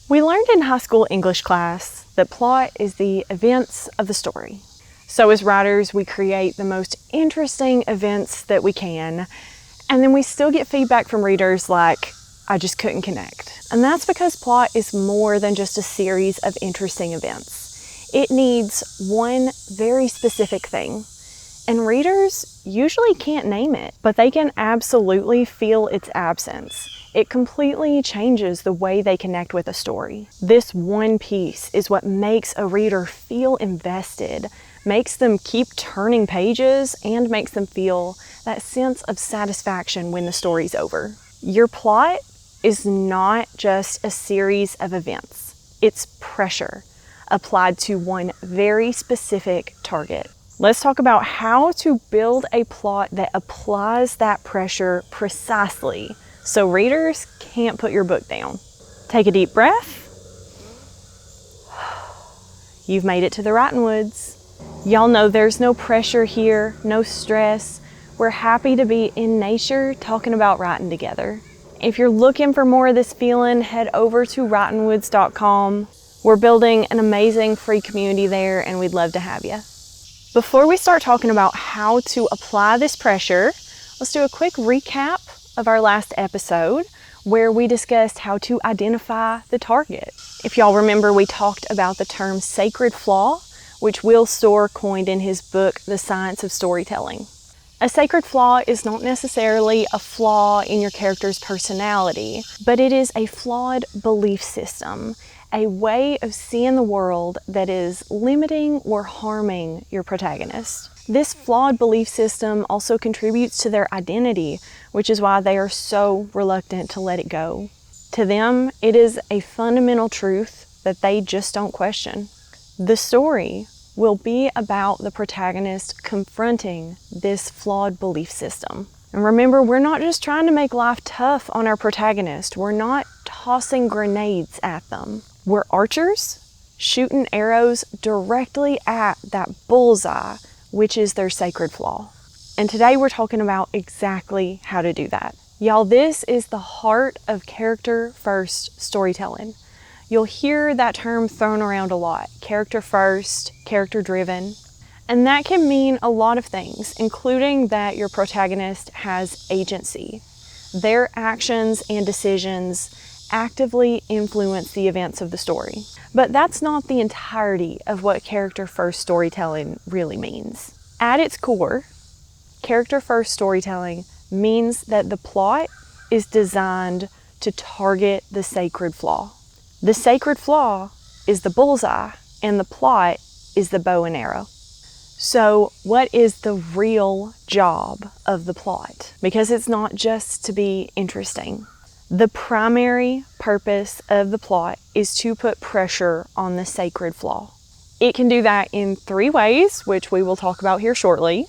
We learned in high school English class that plot is the events of the story. So as writers, we create the most interesting events that we can, and then we still get feedback from readers like, I just couldn't connect. And that's because plot is more than just a series of interesting events. It needs one very specific thing. And readers usually can't name it, but they can absolutely feel its absence. It completely changes the way they connect with a story. This one piece is what makes a reader feel invested, makes them keep turning pages, and makes them feel that sense of satisfaction when the story's over. Your plot is not just a series of events. It's pressure applied to one very specific target. Let's talk about how to build a plot that applies that pressure precisely so readers can't put your book down. Take a deep breath. You've made it to the writing woods. Y'all know there's no pressure here, no stress. We're happy to be in nature talking about writing together. If you're looking for more of this feeling, head over to writingwoods.com. We're building an amazing free community there, and we'd love to have you. Before we start talking about how to apply this pressure, let's do a quick recap of our last episode where we discussed how to identify the target. If y'all remember, we talked about the term sacred flaw, which Will Storr coined in his book, The Science of Storytelling. A sacred flaw is not necessarily a flaw in your character's personality, but it is a flawed belief system, a way of seeing the world that is limiting or harming your protagonist. This flawed belief system also contributes to their identity, which is why they are so reluctant to let it go. To them, it is a fundamental truth that they just don't question. The story will be about the protagonist confronting this flawed belief system. And remember, we're not just trying to make life tough on our protagonist. We're not tossing grenades at them. We're archers shooting arrows directly at that bullseye, which is their sacred flaw. And today we're talking about exactly how to do that. Y'all, this is the heart of character-first storytelling. You'll hear that term thrown around a lot, character first, character driven. And that can mean a lot of things, including that your protagonist has agency. Their actions and decisions actively influence the events of the story. But that's not the entirety of what character-first storytelling really means. At its core, character-first storytelling means that the plot is designed to target the sacred flaw. The sacred flaw is the bullseye, and the plot is the bow and arrow. So what is the real job of the plot? Because it's not just to be interesting. The primary purpose of the plot is to put pressure on the sacred flaw. It can do that in 3 ways, which we will talk about here shortly.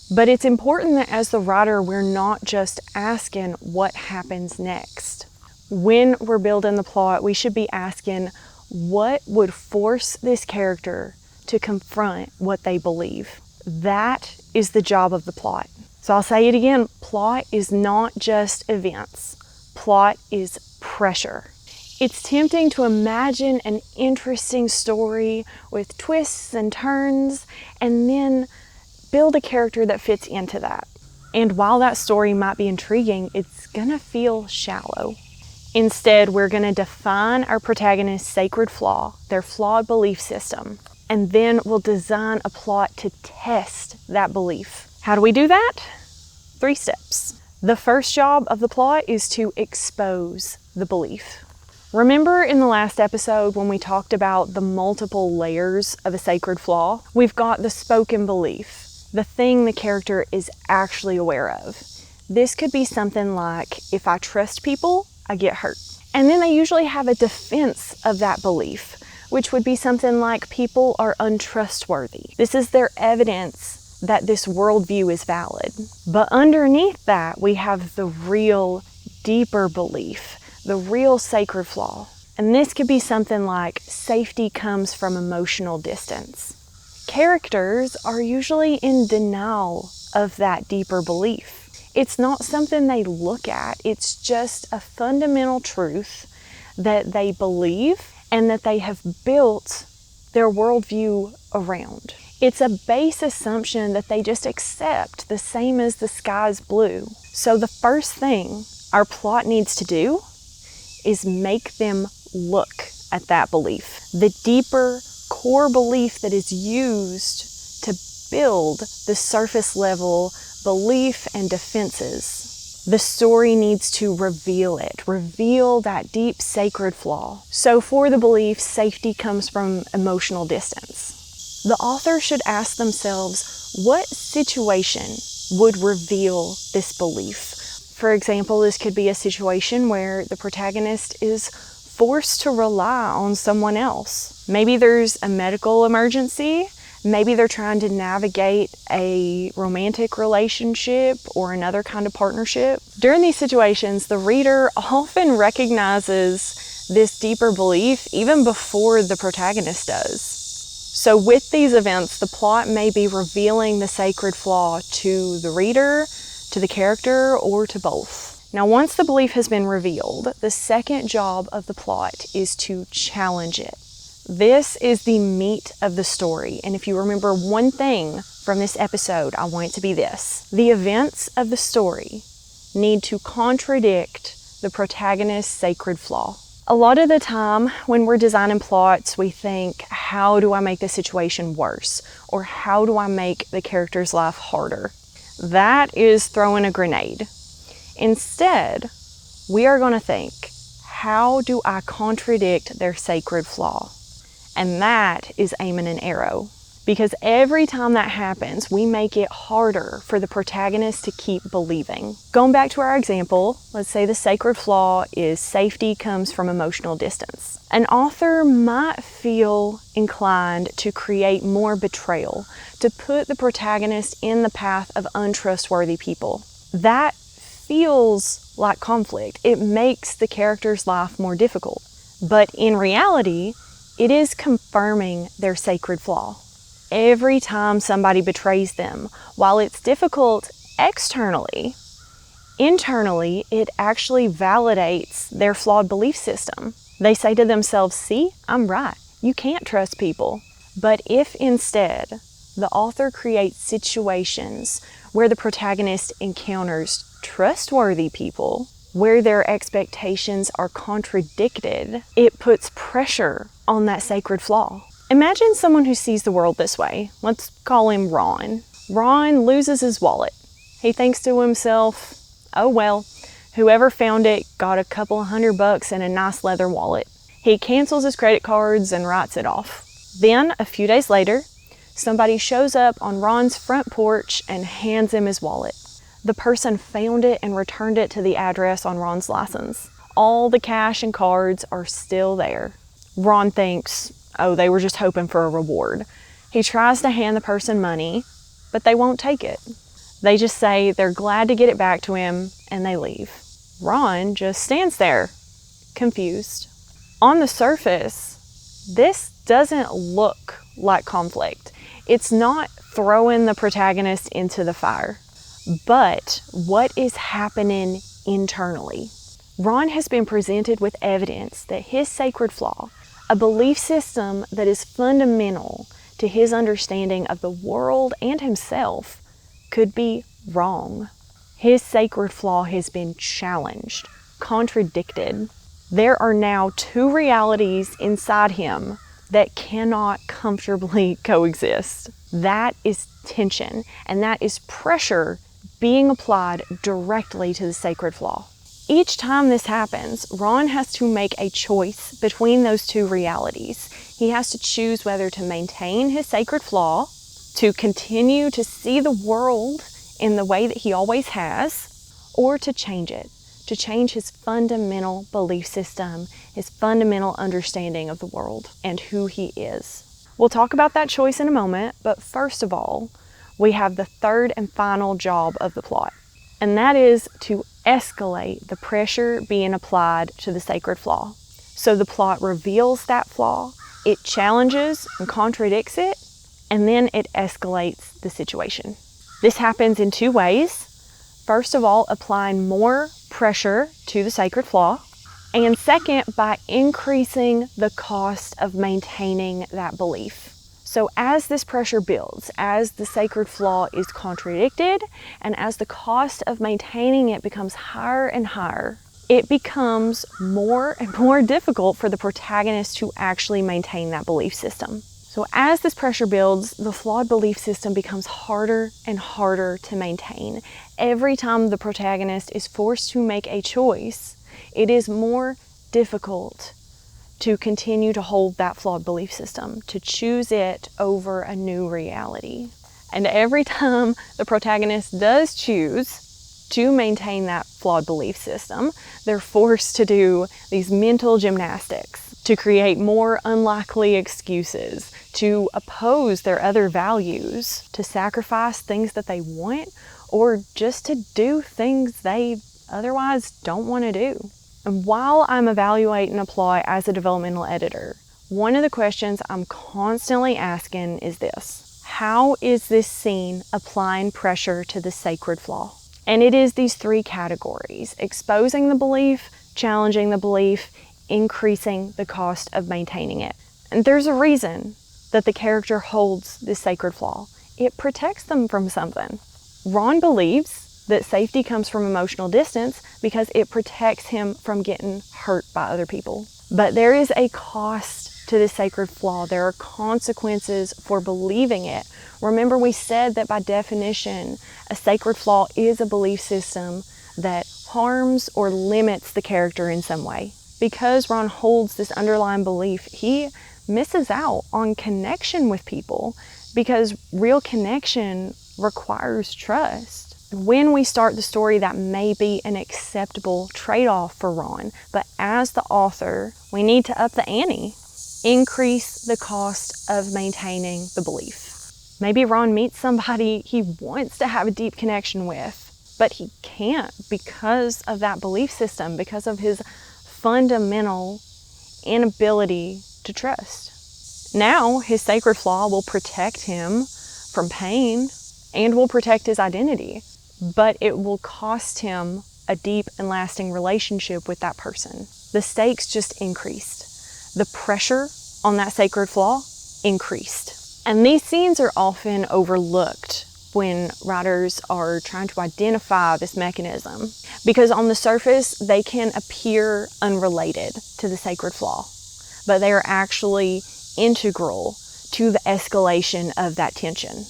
But it's important that as the writer, we're not just asking what happens next. When we're building the plot, we should be asking what would force this character to confront what they believe. That is the job of the plot. So I'll say it again, plot is not just events. Plot is pressure. It's tempting to imagine an interesting story with twists and turns and then build a character that fits into that. And while that story might be intriguing, it's gonna feel shallow. Instead, we're gonna define our protagonist's sacred flaw, their flawed belief system, and then we'll design a plot to test that belief. How do we do that? 3 steps. The first job of the plot is to expose the belief. Remember in the last episode when we talked about the multiple layers of a sacred flaw? We've got the spoken belief, the thing the character is actually aware of. This could be something like, if I trust people, I get hurt. And then they usually have a defense of that belief, which would be something like, people are untrustworthy. This is their evidence that this worldview is valid. But underneath that, we have the real, deeper belief, the real sacred flaw. And this could be something like, safety comes from emotional distance. Characters are usually in denial of that deeper belief. It's not something they look at. It's just a fundamental truth that they believe and that they have built their worldview around. It's a base assumption that they just accept, the same as the sky's blue. So the first thing our plot needs to do is make them look at that belief. The deeper core belief that is used to build the surface level belief and defenses. The story needs to reveal it, reveal that deep sacred flaw. So for the belief, safety comes from emotional distance. The author should ask themselves, what situation would reveal this belief? For example, this could be a situation where the protagonist is forced to rely on someone else. Maybe there's a medical emergency. Maybe they're trying to navigate a romantic relationship or another kind of partnership. During these situations, the reader often recognizes this deeper belief even before the protagonist does. So with these events, the plot may be revealing the sacred flaw to the reader, to the character, or to both. Now, once the belief has been revealed, the second job of the plot is to challenge it. This is the meat of the story, and if you remember one thing from this episode, I want it to be this. The events of the story need to contradict the protagonist's sacred flaw. A lot of the time when we're designing plots, we think, how do I make the situation worse? Or how do I make the character's life harder? That is throwing a grenade. Instead, we are going to think, how do I contradict their sacred flaw? And that is aiming an arrow. Because every time that happens, we make it harder for the protagonist to keep believing. Going back to our example, let's say the sacred flaw is safety comes from emotional distance. An author might feel inclined to create more betrayal, to put the protagonist in the path of untrustworthy people. That feels like conflict. It makes the character's life more difficult. But in reality, it is confirming their sacred flaw. Every time somebody betrays them, while it's difficult externally, internally, it actually validates their flawed belief system. They say to themselves, see, I'm right. You can't trust people. But if instead the author creates situations where the protagonist encounters trustworthy people, where their expectations are contradicted, it puts pressure on that sacred flaw. Imagine someone who sees the world this way. Let's call him Ron. Ron loses his wallet. He thinks to himself, oh well, whoever found it got a couple $100 in a nice leather wallet. He cancels his credit cards and writes it off. Then, a few days later, somebody shows up on Ron's front porch and hands him his wallet. The person found it and returned it to the address on Ron's license. All the cash and cards are still there. Ron thinks, oh, they were just hoping for a reward. He tries to hand the person money, but they won't take it. They just say they're glad to get it back to him, and they leave. Ron just stands there, confused. On the surface, this doesn't look like conflict. It's not throwing the protagonist into the fire. But what is happening internally? Ron has been presented with evidence that his sacred flaw, a belief system that is fundamental to his understanding of the world and himself, could be wrong. His sacred flaw has been challenged, contradicted. There are now two realities inside him that cannot comfortably coexist. That is tension, and that is pressure being applied directly to the sacred flaw. Each time this happens, Ron has to make a choice between those two realities. He has to choose whether to maintain his sacred flaw, to continue to see the world in the way that he always has, or to change it, to change his fundamental belief system, his fundamental understanding of the world and who he is. We'll talk about that choice in a moment, but first of all, we have the third and final job of the plot, and that is to escalate the pressure being applied to the sacred flaw. So the plot reveals that flaw, it challenges and contradicts it, and then it escalates the situation. This happens in two ways. First of all, applying more pressure to the sacred flaw, And second, by increasing the cost of maintaining that belief. So as this pressure builds, as the sacred flaw is contradicted, and as the cost of maintaining it becomes higher and higher, it becomes more and more difficult for the protagonist to actually maintain that belief system. So as this pressure builds, the flawed belief system becomes harder and harder to maintain. Every time the protagonist is forced to make a choice, it is more difficult to continue to hold that flawed belief system, to choose it over a new reality. And every time the protagonist does choose to maintain that flawed belief system, they're forced to do these mental gymnastics to create more unlikely excuses, to oppose their other values, to sacrifice things that they want, or just to do things they otherwise don't want to do. And while I'm evaluating a plot as a developmental editor, one of the questions I'm constantly asking is this: how is this scene applying pressure to the sacred flaw? And it is these three categories: exposing the belief, challenging the belief, increasing the cost of maintaining it. And there's a reason that the character holds this sacred flaw. It protects them from something. Ron believes that safety comes from emotional distance because it protects him from getting hurt by other people. But there is a cost to this sacred flaw. There are consequences for believing it. Remember, we said that by definition, a sacred flaw is a belief system that harms or limits the character in some way. Because Ron holds this underlying belief, he misses out on connection with people, because real connection requires trust. When we start the story, that may be an acceptable trade-off for Ron, but as the author, we need to up the ante, increase the cost of maintaining the belief. Maybe Ron meets somebody he wants to have a deep connection with, but he can't because of that belief system, because of his fundamental inability to trust. Now, his sacred flaw will protect him from pain and will protect his identity, but it will cost him a deep and lasting relationship with that person. The stakes just increased. The pressure on that sacred flaw increased. And these scenes are often overlooked when writers are trying to identify this mechanism, because on the surface they can appear unrelated to the sacred flaw, but they are actually integral to the escalation of that tension.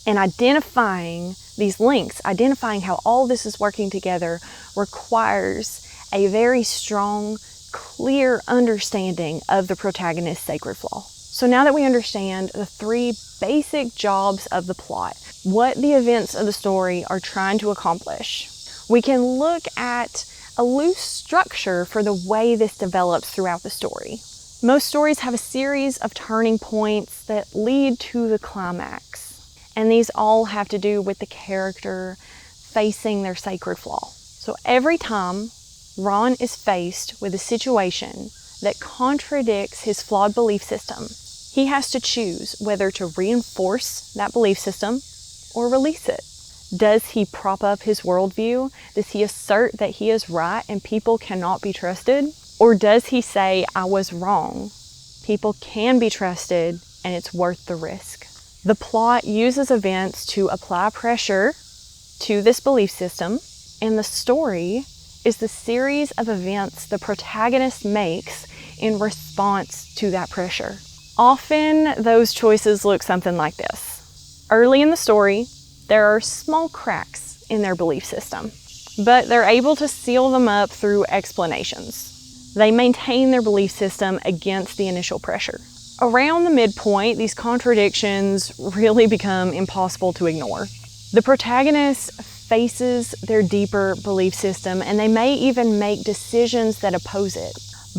And identifying these links, identifying how all this is working together, requires a very strong, clear understanding of the protagonist's sacred flaw. So now that we understand the three basic jobs of the plot, what the events of the story are trying to accomplish, we can look at a loose structure for the way this develops throughout the story. Most stories have a series of turning points that lead to the climax. And these all have to do with the character facing their sacred flaw. So every time Ron is faced with a situation that contradicts his flawed belief system, he has to choose whether to reinforce that belief system or release it. Does he prop up his worldview? Does he assert that he is right and people cannot be trusted? Or does he say, I was wrong, people can be trusted, and it's worth the risk? The plot uses events to apply pressure to this belief system, and the story is the series of events the protagonist makes in response to that pressure. Often those choices look something like this. Early in the story, there are small cracks in their belief system, but they're able to seal them up through explanations. They maintain their belief system against the initial pressure. Around the midpoint, these contradictions really become impossible to ignore. The protagonist faces their deeper belief system, and they may even make decisions that oppose it,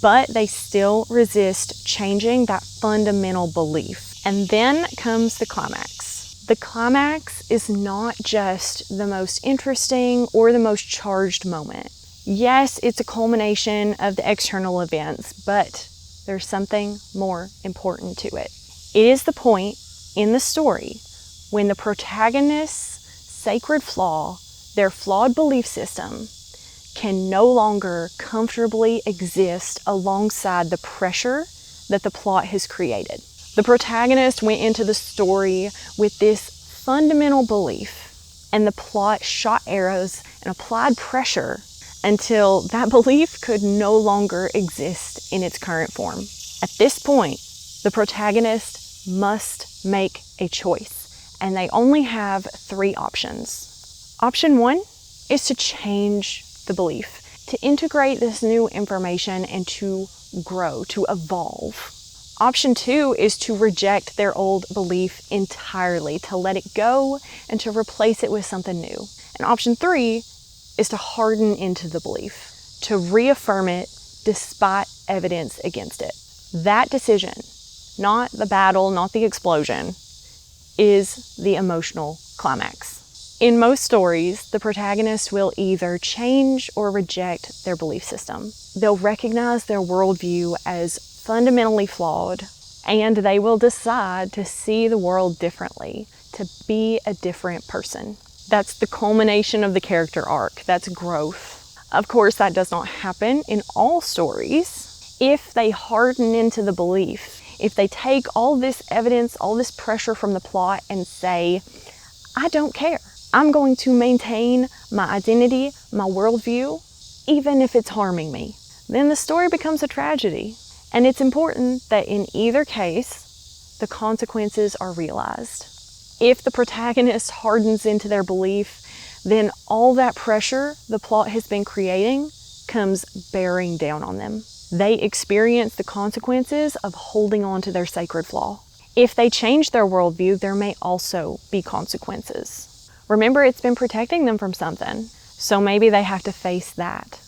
but they still resist changing that fundamental belief. And then comes the climax. The climax is not just the most interesting or the most charged moment. Yes, it's a culmination of the external events, but there's something more important to it. It is the point in the story when the protagonist's sacred flaw, their flawed belief system, can no longer comfortably exist alongside the pressure that the plot has created. The protagonist went into the story with this fundamental belief, and the plot shot arrows and applied pressure until that belief could no longer exist in its current form. At this point, the protagonist must make a choice, and they only have 3 options. Option 1 is to change the belief, to integrate this new information and to grow, to evolve. Option 2 is to reject their old belief entirely, to let it go and to replace it with something new. And option 3 is to harden into the belief, to reaffirm it despite evidence against it. That decision, not the battle, not the explosion, is the emotional climax. In most stories, the protagonist will either change or reject their belief system. They'll recognize their worldview as fundamentally flawed, and they will decide to see the world differently, to be a different person. That's the culmination of the character arc. That's growth. Of course, that does not happen in all stories. If they harden into the belief, if they take all this evidence, all this pressure from the plot and say, I don't care. I'm going to maintain my identity, my worldview, even if it's harming me, then the story becomes a tragedy. And it's important that in either case, the consequences are realized. If the protagonist hardens into their belief, then all that pressure the plot has been creating comes bearing down on them. They experience the consequences of holding on to their sacred flaw. If they change their worldview, there may also be consequences. Remember, it's been protecting them from something, so maybe they have to face that.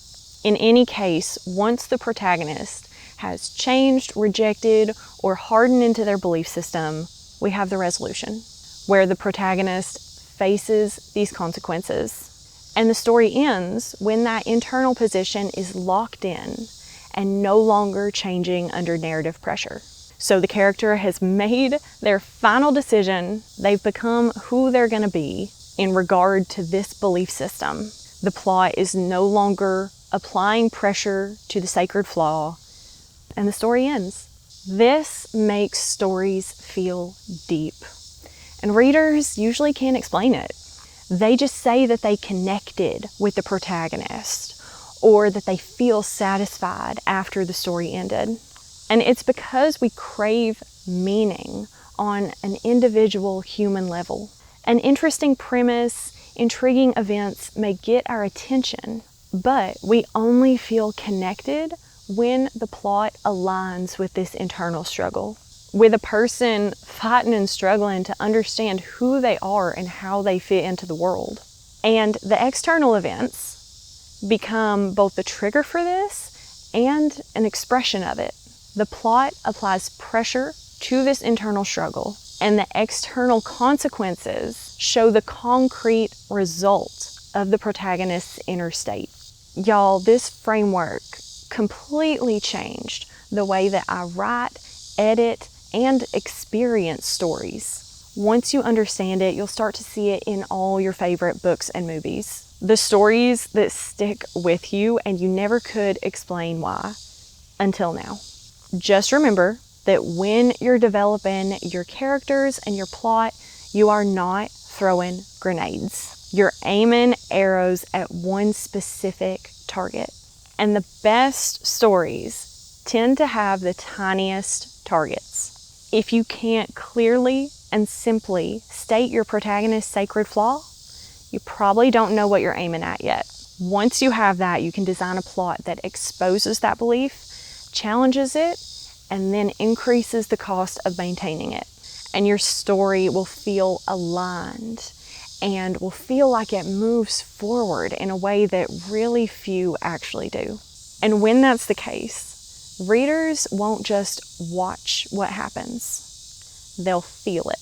In any case, once the protagonist has changed, rejected, or hardened into their belief system, we have the resolution, where the protagonist faces these consequences. And the story ends when that internal position is locked in and no longer changing under narrative pressure. So the character has made their final decision. They've become who they're going to be in regard to this belief system. The plot is no longer applying pressure to the sacred flaw, and the story ends. This makes stories feel deep, and readers usually can't explain it. They just say that they connected with the protagonist, or that they feel satisfied after the story ended. And it's because we crave meaning on an individual human level. An interesting premise, intriguing events may get our attention, but we only feel connected when the plot aligns with this internal struggle, with a person fighting and struggling to understand who they are and how they fit into the world. And the external events become both the trigger for this and an expression of it. The plot applies pressure to this internal struggle, and the external consequences show the concrete result of the protagonist's inner state. Y'all, this framework completely changed the way that I write, edit, and experience stories. Once you understand it, you'll start to see it in all your favorite books and movies. The stories that stick with you and you never could explain why until now. Just remember that when you're developing your characters and your plot, you are not throwing grenades. You're aiming arrows at one specific target. And the best stories tend to have the tiniest targets. If you can't clearly and simply state your protagonist's sacred flaw, you probably don't know what you're aiming at yet. Once you have that, you can design a plot that exposes that belief, challenges it, and then increases the cost of maintaining it. And your story will feel aligned and will feel like it moves forward in a way that really few actually do. And when that's the case, readers won't just watch what happens, they'll feel it.